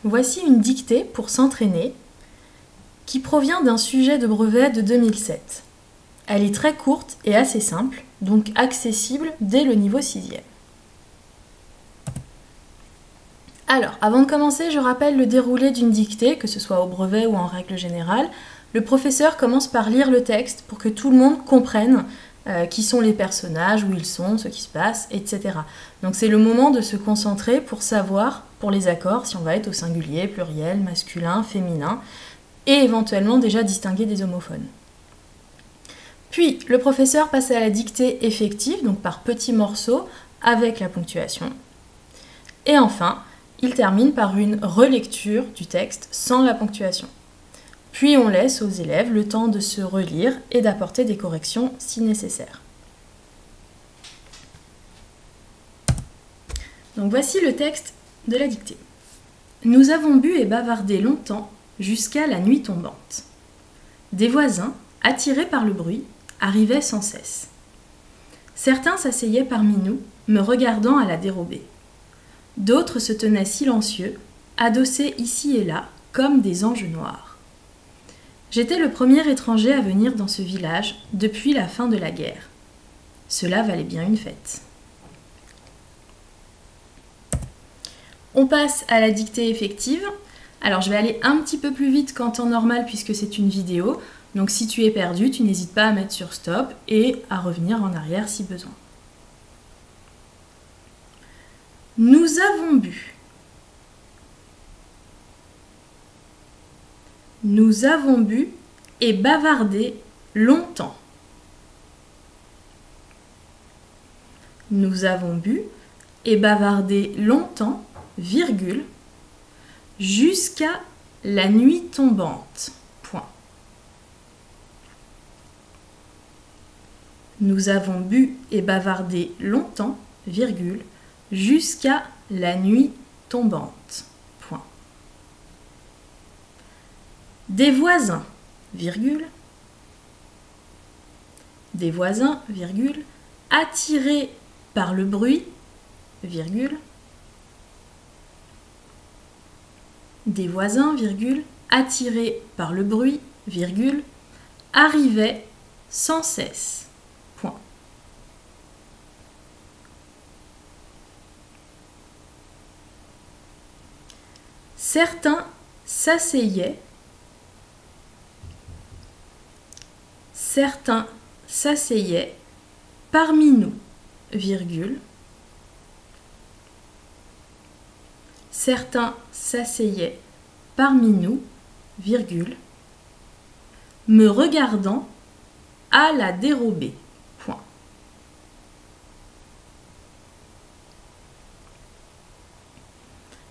Voici une dictée pour s'entraîner qui provient d'un sujet de brevet de 2007. Elle est très courte et assez simple, donc accessible dès le niveau 6e. Alors, avant de commencer, je rappelle le déroulé d'une dictée, que ce soit au brevet ou en règle générale. Le professeur commence par lire le texte pour que tout le monde comprenne qui sont les personnages, où ils sont, ce qui se passe, etc. Donc c'est le moment de se concentrer pour savoir, pour les accords, si on va être au singulier, pluriel, masculin, féminin, et éventuellement déjà distinguer des homophones. Puis, le professeur passe à la dictée effective, donc par petits morceaux, avec la ponctuation. Et enfin, il termine par une relecture du texte sans la ponctuation. Puis on laisse aux élèves le temps de se relire et d'apporter des corrections si nécessaire. Donc voici le texte de la dictée. Nous avons bu et bavardé longtemps jusqu'à la nuit tombante. Des voisins, attirés par le bruit, arrivaient sans cesse. Certains s'asseyaient parmi nous, me regardant à la dérobée. D'autres se tenaient silencieux, adossés ici et là, comme des anges noirs. J'étais le premier étranger à venir dans ce village depuis la fin de la guerre. Cela valait bien une fête. On passe à la dictée effective. Alors je vais aller un petit peu plus vite qu'en temps normal puisque c'est une vidéo. Donc si tu es perdu, tu n'hésites pas à mettre sur stop et à revenir en arrière si besoin. Nous avons bu. Nous avons bu et bavardé longtemps. Nous avons bu et bavardé longtemps, virgule, jusqu'à la nuit tombante. Point. Nous avons bu et bavardé longtemps, virgule, jusqu'à la nuit tombante. Point. Des voisins, virgule, des voisins, virgule, attirés par le bruit, virgule, des voisins, virgule, attirés par le bruit, virgule, arrivaient sans cesse. Point. Certains s'asseyaient. Certains s'asseyaient parmi nous, virgule. Certains s'asseyaient parmi nous, virgule, me regardant à la dérobée. Point.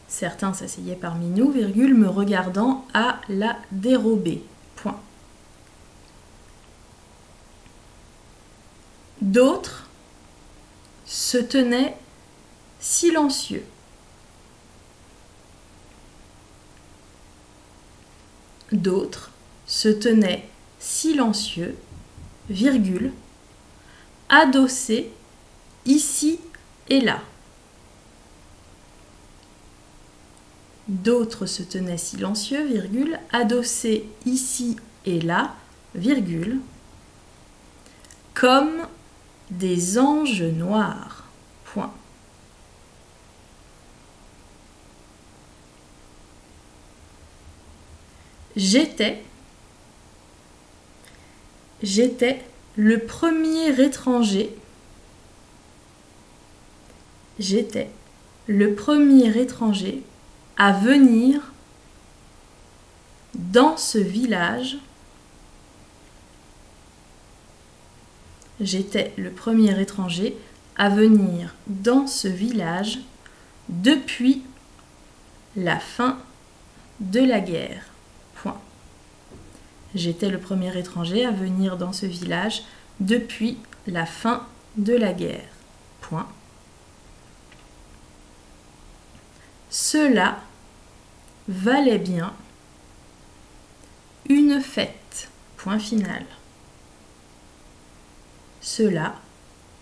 Certains s'asseyaient parmi nous, virgule, me regardant à la dérobée. Point. D'autres se tenaient silencieux. D'autres se tenaient silencieux, virgule, adossés ici et là. D'autres se tenaient silencieux, virgule, adossés ici et là, virgule, comme des anges noirs. Point. J'étais le premier étranger. J'étais le premier étranger à venir dans ce village. J'étais le premier étranger à venir dans ce village depuis la fin de la guerre. Point. J'étais le premier étranger à venir dans ce village depuis la fin de la guerre. Point. Cela valait bien une fête. Point final. Cela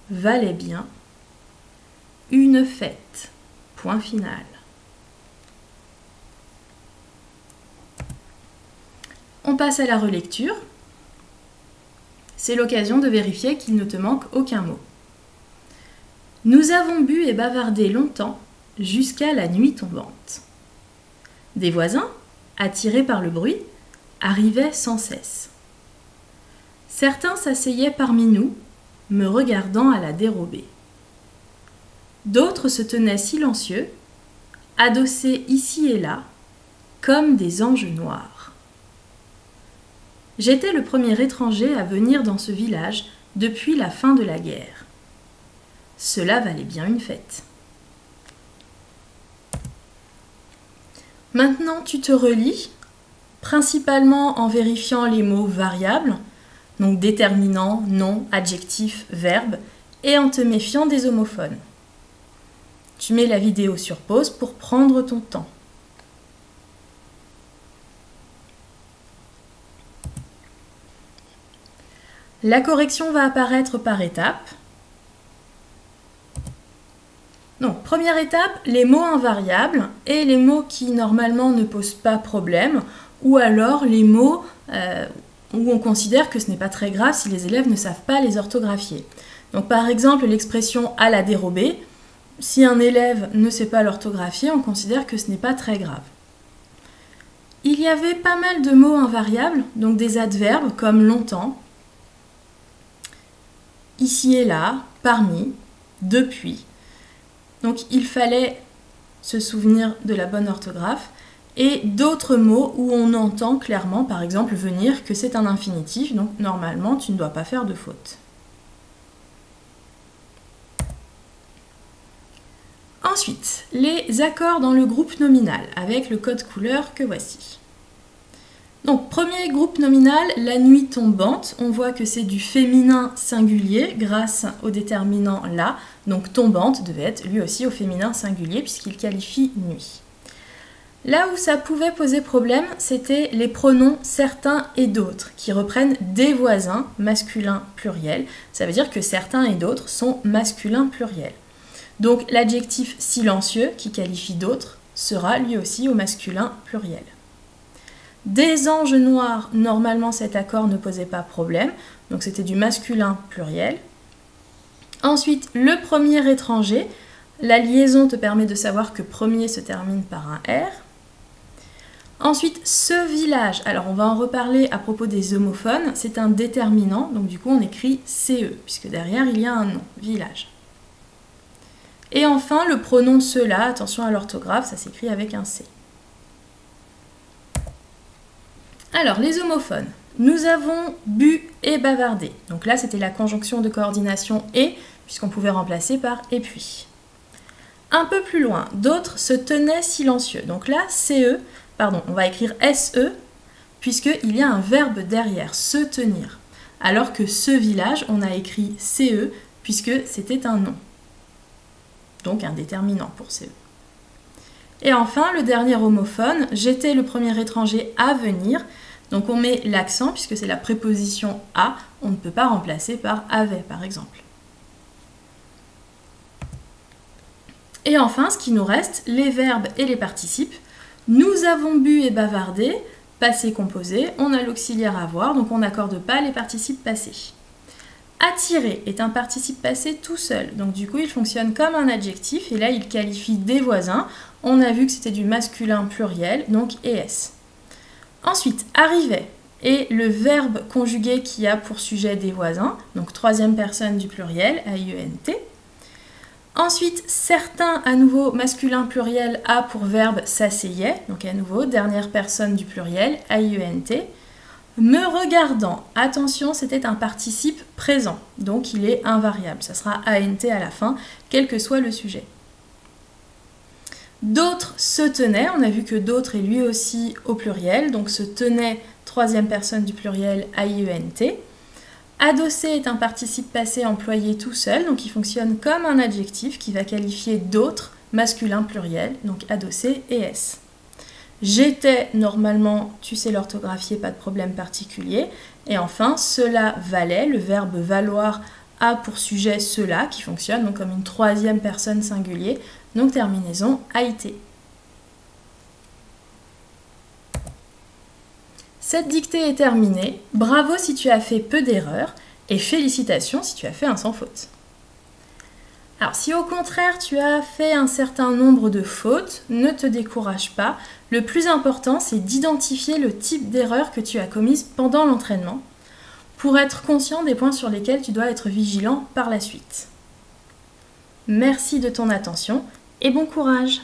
valait bien une fête. Point final. passe à la relecture. C'est l'occasion de vérifier qu'il ne te manque aucun mot. Nous avons bu et bavardé longtemps, jusqu'à la nuit tombante. Des voisins, attirés par le bruit, arrivaient sans cesse. Certains s'asseyaient parmi nous, me regardant à la dérobée. D'autres se tenaient silencieux, adossés ici et là, comme des anges noirs. J'étais le premier étranger à venir dans ce village depuis la fin de la guerre. Cela valait bien une fête. Maintenant, tu te relis, principalement en vérifiant les mots variables, donc déterminant, nom, adjectif, verbe, et en te méfiant des homophones. Tu mets la vidéo sur pause pour prendre ton temps. La correction va apparaître par étapes. Donc, première étape, les mots invariables et les mots qui normalement ne posent pas problème, ou alors les mots où on considère que ce n'est pas très grave si les élèves ne savent pas les orthographier. Donc par exemple, l'expression « à la dérobée », si un élève ne sait pas l'orthographier, on considère que ce n'est pas très grave. Il y avait pas mal de mots invariables, donc des adverbes comme « longtemps », « ici et là »,« parmi »,« depuis ». Donc il fallait se souvenir de la bonne orthographe et d'autres mots où on entend clairement, par exemple, venir, que c'est un infinitif, donc normalement tu ne dois pas faire de faute. Ensuite, les accords dans le groupe nominal avec le code couleur que voici. Donc premier groupe nominal, la nuit tombante, on voit que c'est du féminin singulier grâce au déterminant la, donc tombante devait être lui aussi au féminin singulier puisqu'il qualifie nuit. Là où ça pouvait poser problème, c'était les pronoms certains et d'autres qui reprennent des voisins masculin pluriel. Ça veut dire que certains et d'autres sont masculin pluriel. Donc l'adjectif silencieux qui qualifie d'autres sera lui aussi au masculin pluriel. Des anges noirs, normalement cet accord ne posait pas problème, donc c'était du masculin pluriel. Ensuite, le premier étranger, la liaison te permet de savoir que premier se termine par un R. Ensuite, ce village, alors on va en reparler à propos des homophones, c'est un déterminant, donc du coup on écrit CE, puisque derrière il y a un nom, village. Et enfin, le pronom cela, attention à l'orthographe, ça s'écrit avec un C. Alors, les homophones. Nous avons bu et bavardé. Donc là, c'était la conjonction de coordination et, puisqu'on pouvait remplacer par et puis. Un peu plus loin, d'autres se tenaient silencieux. Donc là, on va écrire SE, puisqu'il y a un verbe derrière, se tenir. Alors que ce village, on a écrit CE, puisque c'était un nom. Donc un déterminant pour CE. Et enfin, le dernier homophone, j'étais le premier étranger à venir. Donc on met l'accent, puisque c'est la préposition à, on ne peut pas remplacer par avait, par exemple. Et enfin, ce qui nous reste, les verbes et les participes. Nous avons bu et bavardé, passé composé, on a l'auxiliaire avoir, donc on n'accorde pas les participes passés. Attirer est un participe passé tout seul, donc du coup il fonctionne comme un adjectif et là il qualifie des voisins. On a vu que c'était du masculin pluriel, donc ES. Ensuite, arrivait est le verbe conjugué qui a pour sujet des voisins, donc troisième personne du pluriel, AIENT. Ensuite, certains, à nouveau masculin pluriel, a pour verbe s'asseyait, donc à nouveau dernière personne du pluriel, AIENT. Me regardant, attention, c'était un participe présent, donc il est invariable, ça sera ANT à la fin, quel que soit le sujet. D'autres se tenaient, on a vu que d'autres est lui aussi au pluriel, donc se tenait, troisième personne du pluriel, AIENT. Adossé est un participe passé employé tout seul, donc il fonctionne comme un adjectif qui va qualifier d'autres, masculin pluriel, donc adossé et S. J'étais, normalement, tu sais l'orthographier, pas de problème particulier. Et enfin, cela valait, le verbe valoir a pour sujet cela, qui fonctionne donc comme une troisième personne singulier, donc terminaison AIT. Cette dictée est terminée. Bravo si tu as fait peu d'erreurs et félicitations si tu as fait un sans faute. Alors si au contraire tu as fait un certain nombre de fautes, ne te décourage pas. Le plus important, c'est d'identifier le type d'erreur que tu as commise pendant l'entraînement pour être conscient des points sur lesquels tu dois être vigilant par la suite. Merci de ton attention et bon courage!